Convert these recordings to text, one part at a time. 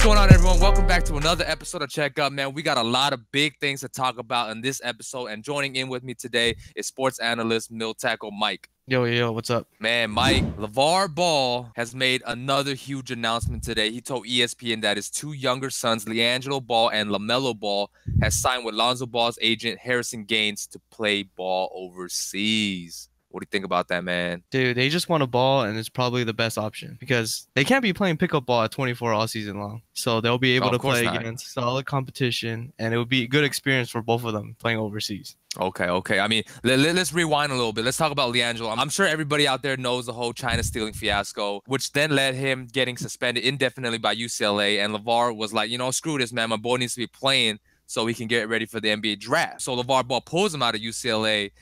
What's going on, everyone? Welcome back to another episode of Check Up, man. We got a lot of big things to talk about in this episode, and joining in with me today is sports analyst Mill Tackle Mike. Yo, what's up? Man, Mike, Lavar Ball has made another huge announcement today. He told ESPN that his two younger sons, Liangelo Ball and Lamelo Ball, has signed with Lonzo Ball's agent, Harrison Gaines, to play ball overseas. What do you think about that, man? Dude, they just want a ball, and it's probably the best option because they can't be playing pickup ball at 24 all season long. So they'll be able to play against solid competition, and it would be a good experience for both of them playing overseas. Okay. I mean, let's rewind a little bit. Let's talk about Liangelo. I'm sure everybody out there knows the whole China stealing fiasco, which then led him getting suspended indefinitely by UCLA. And Lavar was like, screw this, man. My boy needs to be playing so he can get ready for the NBA draft. So Lavar Ball pulls him out of UCLA.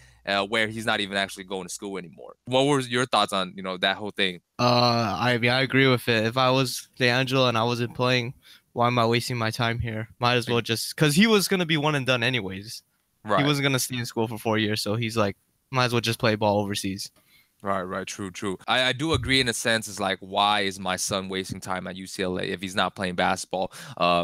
Where he's not even actually going to school anymore. What were your thoughts on, that whole thing? I agree with it. If I was Liangelo and I wasn't playing, why am I wasting my time here? Might as well just, because he was going to be one and done anyways. Right. He wasn't going to stay in school for 4 years, so he's like, might as well just play ball overseas. Right. True. I do agree in a sense. It's like, why is my son wasting time at UCLA if he's not playing basketball?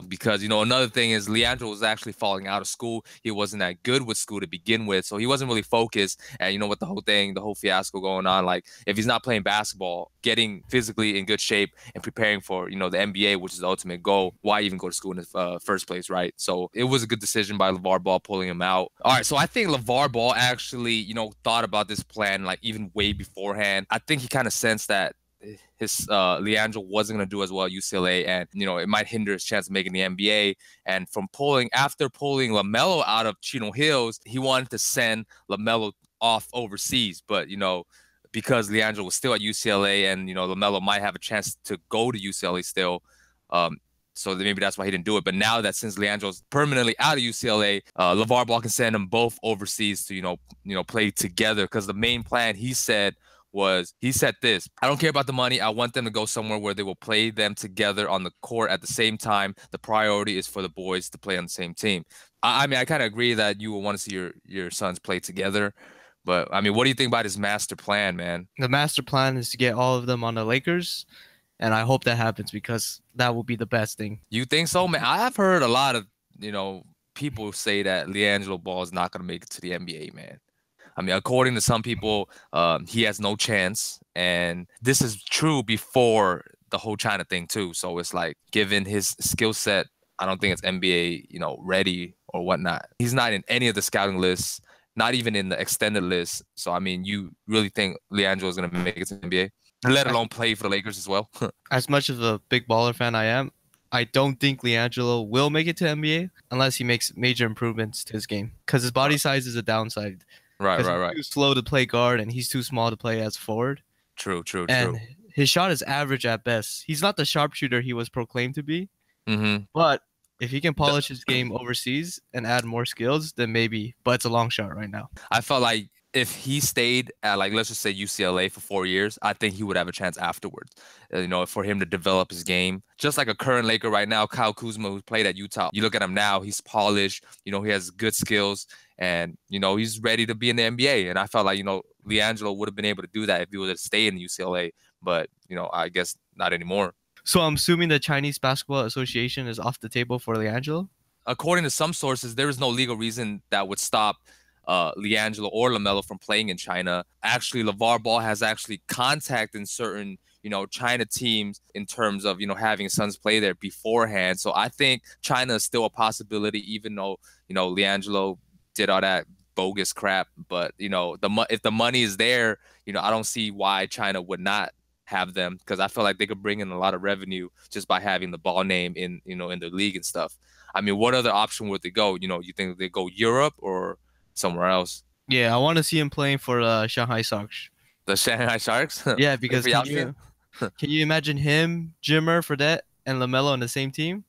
Because, another thing is Liangelo was actually falling out of school. He wasn't that good with school to begin with. So he wasn't really focused. And, with the whole fiasco going on, like if he's not playing basketball, getting physically in good shape and preparing for, the NBA, which is the ultimate goal, why even go to school in the first place, right? So it was a good decision by Lavar Ball pulling him out. All right. So I think Lavar Ball actually, thought about this plan like even way beforehand. I think he kind of sensed that his Liangelo wasn't going to do as well at UCLA, and it might hinder his chance of making the NBA. And after pulling Lamelo out of Chino Hills, he wanted to send Lamelo off overseas, but because Liangelo was still at UCLA, and Lamelo might have a chance to go to UCLA still, so maybe that's why he didn't do it. But now that since Liangelo's permanently out of UCLA, Lavar Ball can send them both overseas to play together, because the main plan he said this: I don't care about the money. I want them to go somewhere where they will play them together on the court at the same time. The priority is for the boys to play on the same team. I mean, I kind of agree that you will want to see your sons play together. But, I mean, what do you think about his master plan, man? The master plan is to get all of them on the Lakers, and I hope that happens because that will be the best thing. You think so, man? I've heard a lot of, people say that Liangelo Ball is not going to make it to the NBA, man. I mean, according to some people, he has no chance. And this is true before the whole China thing, too. So it's like, given his skill set, I don't think it's NBA, ready or whatnot. He's not in any of the scouting lists, not even in the extended list. So, I mean, you really think Liangelo is going to make it to the NBA, let alone play for the Lakers as well? As much of a big baller fan I am, I don't think Liangelo will make it to NBA unless he makes major improvements to his game, because his body size is a downside. Right. He's too slow to play guard, and he's too small to play as forward. True. And his shot is average at best. He's not the sharpshooter he was proclaimed to be. Mm-hmm. But if he can polish his game overseas and add more skills, then maybe. But it's a long shot right now. I felt like if he stayed at, like, let's just say UCLA for 4 years, I think he would have a chance afterwards, for him to develop his game. Just like a current Laker right now, Kyle Kuzma, who played at Utah. You look at him now, he's polished, he has good skills, and, he's ready to be in the NBA. And I felt like, Liangelo would have been able to do that if he would have stayed in UCLA. But, I guess not anymore. So I'm assuming the Chinese Basketball Association is off the table for Liangelo? According to some sources, there is no legal reason that would stop Liangelo or Lamelo from playing in China. Actually, Lavar Ball has actually contacted certain, China teams in terms of, having sons play there beforehand. So I think China is still a possibility, even though, Liangelo did all that bogus crap. But, if the money is there, I don't see why China would not have them, because I feel like they could bring in a lot of revenue just by having the Ball name in, in the league and stuff. I mean, what other option would they go? You think they go Europe or somewhere else? Yeah, I want to see him playing for the Shanghai Sharks. The Shanghai Sharks? Yeah, because can you imagine him, Jimmer, Fredette, and Lamelo on the same team?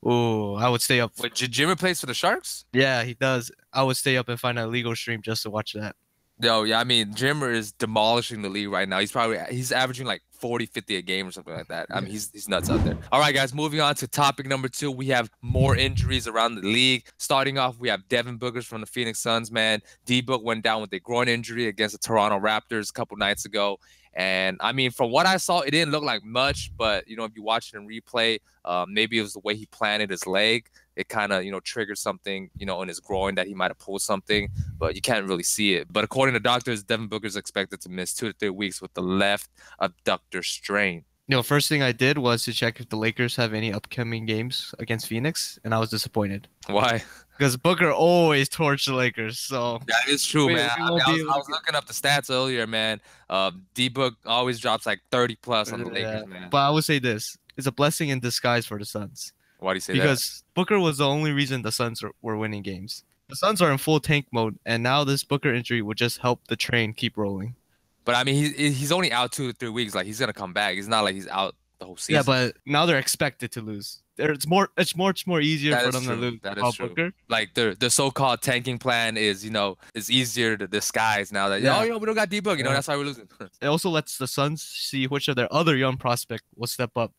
Oh, I would stay up. Wait, Jimmer plays for the Sharks? Yeah, he does. I would stay up and find a legal stream just to watch that. Yo, yeah, I mean, Jimmer is demolishing the league right now. He's averaging like 40, 50 a game or something like that. I mean, he's nuts out there. All right, guys, moving on to topic number 2. We have more injuries around the league. Starting off, we have Devin Booker from the Phoenix Suns, man. D-Book went down with a groin injury against the Toronto Raptors a couple nights ago. And I mean, from what I saw, it didn't look like much, but you know, if you watch it in replay, maybe it was the way he planted his leg. It kind of, you know, triggered something, you know, in his groin that he might have pulled something, but you can't really see it. But according to doctors, Devin Booker is expected to miss 2 to 3 weeks with the left adductor strain. You know, first thing I did was to check if the Lakers have any upcoming games against Phoenix, and I was disappointed. Why? Because Booker always torched the Lakers. So that is true, man. I was looking up the stats earlier, man. D-Book always drops like 30 plus on the Lakers, man. But I would say this: it's a blessing in disguise for the Suns. Why do you say that? Because Booker was the only reason the Suns were winning games. The Suns are in full tank mode, and now this Booker injury would just help the train keep rolling. But I mean, he's only out 2 to 3 weeks. Like, he's gonna come back. It's not like he's out the whole season. Yeah, but now they're expected to lose. It's much more easier for them to lose. That is true. Booker. Like the so-called tanking plan is, you know, is easier to disguise now that we don't got D-Book. You know, that's why we're losing. It also lets the Suns see which of their other young prospect will step up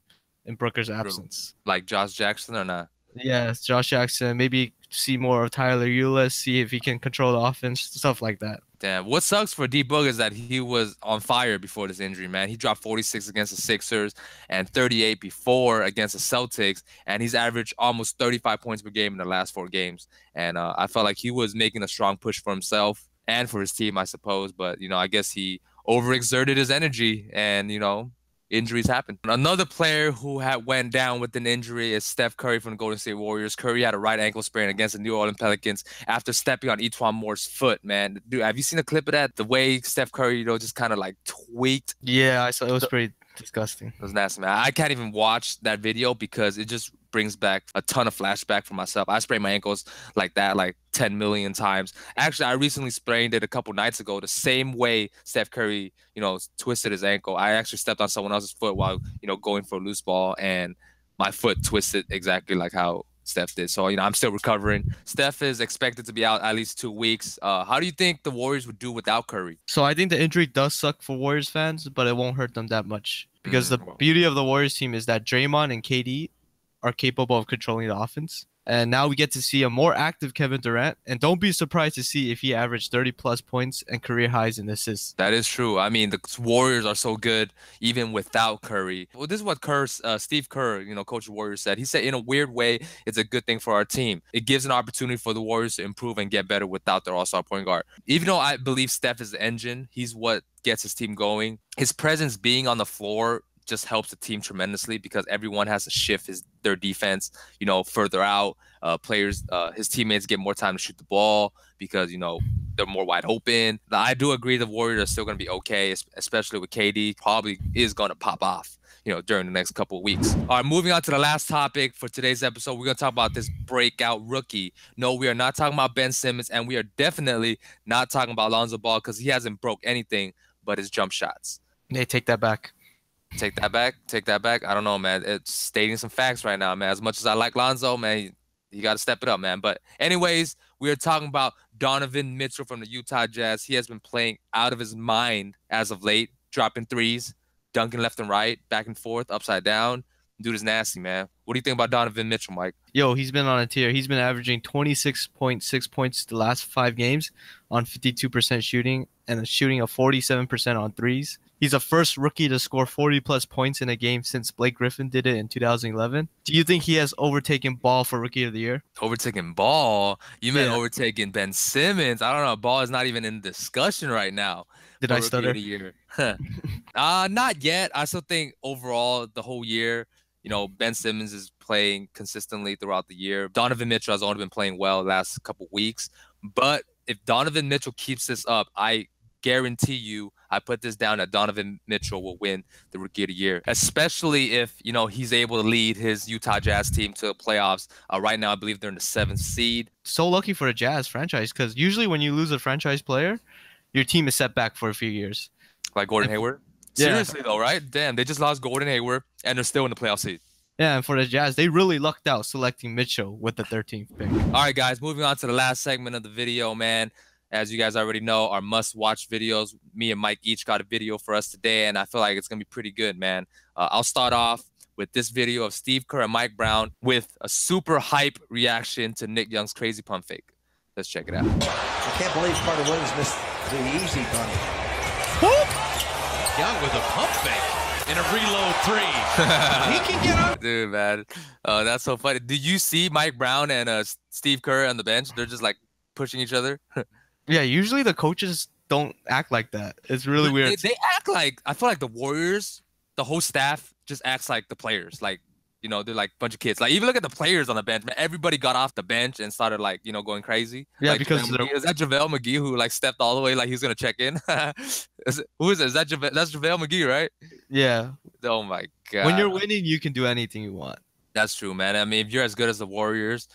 in Booker's absence. Like Josh Jackson or not? Yes, Josh Jackson. Maybe see more of Tyler Ulis, see if he can control the offense, stuff like that. Damn. What sucks for D-Book is that he was on fire before this injury, man. He dropped 46 against the Sixers and 38 before against the Celtics, and he's averaged almost 35 points per game in the last 4 games. And I felt like he was making a strong push for himself and for his team, I suppose. But, you know, I guess he overexerted his energy and, you know, injuries happen. Another player who went down with an injury is Steph Curry from the Golden State Warriors. Curry had a right ankle sprain against the New Orleans Pelicans after stepping on Etuan Moore's foot, man. Dude, have you seen a clip of that? The way Steph Curry, you know, just kind of like tweaked. Yeah, I saw. It was pretty disgusting. It was nasty, man. I can't even watch that video because it just brings back a ton of flashback for myself. I sprained my ankles like that like 10 million times. Actually, I recently sprained it a couple nights ago the same way Steph Curry, you know, twisted his ankle. I actually stepped on someone else's foot while, you know, going for a loose ball, and my foot twisted exactly like how Steph did. So, you know, I'm still recovering. Steph is expected to be out at least 2 weeks. How do you think the Warriors would do without Curry? So I think the injury does suck for Warriors fans, but it won't hurt them that much. Because the beauty of the Warriors team is that Draymond and KD are capable of controlling the offense. And now we get to see a more active Kevin Durant. And don't be surprised to see if he averaged 30-plus points and career highs in assists. That is true. I mean, the Warriors are so good even without Curry. Well, this is what Steve Kerr, you know, coach of the Warriors, said. He said, in a weird way, it's a good thing for our team. It gives an opportunity for the Warriors to improve and get better without their all-star point guard. Even though I believe Steph is the engine, he's what gets his team going. His presence being on the floor just helps the team tremendously because everyone has to shift their defense, you know, further out. His teammates get more time to shoot the ball because, you know, they're more wide open. I do agree the Warriors are still going to be okay, especially with KD. Probably is going to pop off, you know, during the next couple of weeks. All right, moving on to the last topic for today's episode, we're going to talk about this breakout rookie. No, we are not talking about Ben Simmons, and we are definitely not talking about Lonzo Ball because he hasn't broke anything but his jump shots. They take that back. Take that back. Take that back. I don't know, man. It's stating some facts right now, man. As much as I like Lonzo, man, you got to step it up, man. But anyways, we are talking about Donovan Mitchell from the Utah Jazz. He has been playing out of his mind as of late, dropping threes, dunking left and right, back and forth, upside down. Dude is nasty, man. What do you think about Donovan Mitchell, Mike? Yo, he's been on a tear. He's been averaging 26.6 points the last 5 games on 52% shooting and a shooting of 47% on threes. He's the first rookie to score 40-plus points in a game since Blake Griffin did it in 2011. Do you think he has overtaken Ball for Rookie of the Year? Overtaken Ball? You meant overtaken Ben Simmons? I don't know. Ball is not even in discussion right now. Did I stutter? Rookie of the Year. Not yet. I still think overall the whole year, you know, Ben Simmons is playing consistently throughout the year. Donovan Mitchell has only been playing well the last couple weeks. But if Donovan Mitchell keeps this up, I guarantee you, I put this down that Donovan Mitchell will win the Rookie of the Year, especially if, you know, he's able to lead his Utah Jazz team to the playoffs. Right now, I believe they're in the 7th seed. So lucky for a Jazz franchise because usually when you lose a franchise player, your team is set back for a few years. Like Gordon Hayward? Yeah. Seriously, though, right? Damn, they just lost Gordon Hayward, and they're still in the playoff seed. Yeah, and for the Jazz, they really lucked out selecting Mitchell with the 13th pick. All right, guys, moving on to the last segment of the video, man. As you guys already know, our must-watch videos. Me and Mike each got a video for us today, and I feel like it's going to be pretty good, man. I'll start off with this video of Steve Kerr and Mike Brown with a super hype reaction to Nick Young's crazy pump fake. Let's check it out. I can't believe Carter Williams missed the easy pump. Whoop! Young with a pump fake in a reload three. He can get up. Dude, man. That's so funny. Did you see Mike Brown and Steve Kerr on the bench? They're just like pushing each other. Yeah, usually the coaches don't act like that. It's really weird. They act like, I feel like the Warriors, the whole staff just acts like the players. Like, you know, they're like a bunch of kids. Like, even look at the players on the bench, man. Everybody got off the bench and started, like, you know, going crazy. Yeah, like, because is that JaVale McGee who, like, stepped all the way like he was going to check in? Who is it? That's JaVale McGee, right? Yeah. Oh, my God. When you're winning, you can do anything you want. That's true, man. I mean, if you're as good as the Warriors,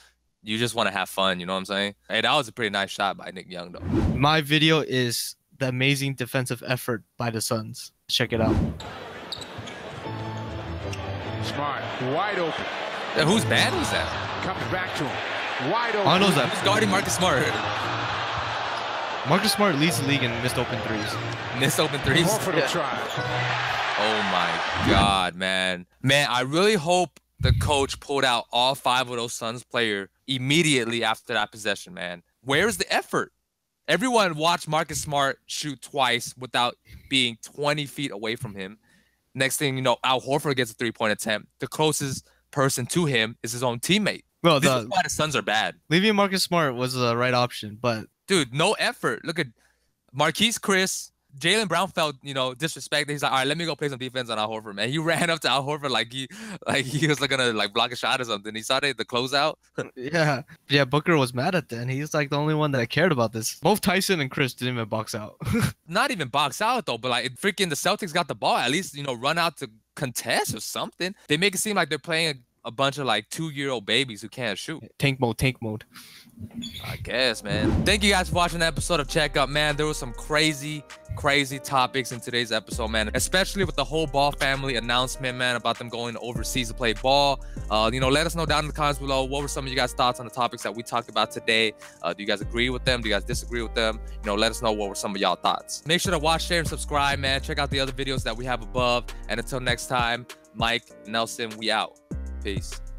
you just want to have fun, you know what I'm saying? Hey, that was a pretty nice shot by Nick Young, though. My video is the amazing defensive effort by the Suns. Check it out. Smart, wide open. Whose band was that? Comes back to him, wide open. I know that. Who's guarding Marcus Smart? Marcus Smart leads the league in missed open threes. Missed open threes? Horford will try. Oh, my God, man. Man, I really hope the coach pulled out all 5 of those Suns players immediately after that possession, man. Where's the effort? Everyone watched Marcus Smart shoot twice without being 20 feet away from him. Next thing you know, Al Horford gets a 3-point attempt. The closest person to him is his own teammate. Well, this is why the Suns are bad. Leaving Marcus Smart was the right option, but... Dude, no effort. Look at Marquise Chris. Jaylen Brown felt, you know, disrespected. He's like, all right, let me go play some defense on Al Horford, man. He ran up to Al Horford like he was like gonna like block a shot or something. He saw the closeout. Yeah. Booker was mad at that, and he's like the only one that cared about this. Both Tyson and Chris didn't even box out. Not even box out though, but like freaking the Celtics got the ball. At least, you know, run out to contest or something. They make it seem like they're playing a bunch of like 2-year-old babies who can't shoot. Tank mode. I guess, man. Thank you guys for watching the episode of Check Up, man. There was some crazy topics in today's episode, man, especially with the whole Ball family announcement, man, about them going overseas to play ball. You know, let us know down in the comments below, what were some of you guys' thoughts on the topics that we talked about today? Do you guys agree with them? Do you guys disagree with them? You know, let us know what were some of y'all thoughts. Make sure to watch, share, and subscribe, man. Check out the other videos that we have above. And until next time, Mike, Nelson, we out. Peace.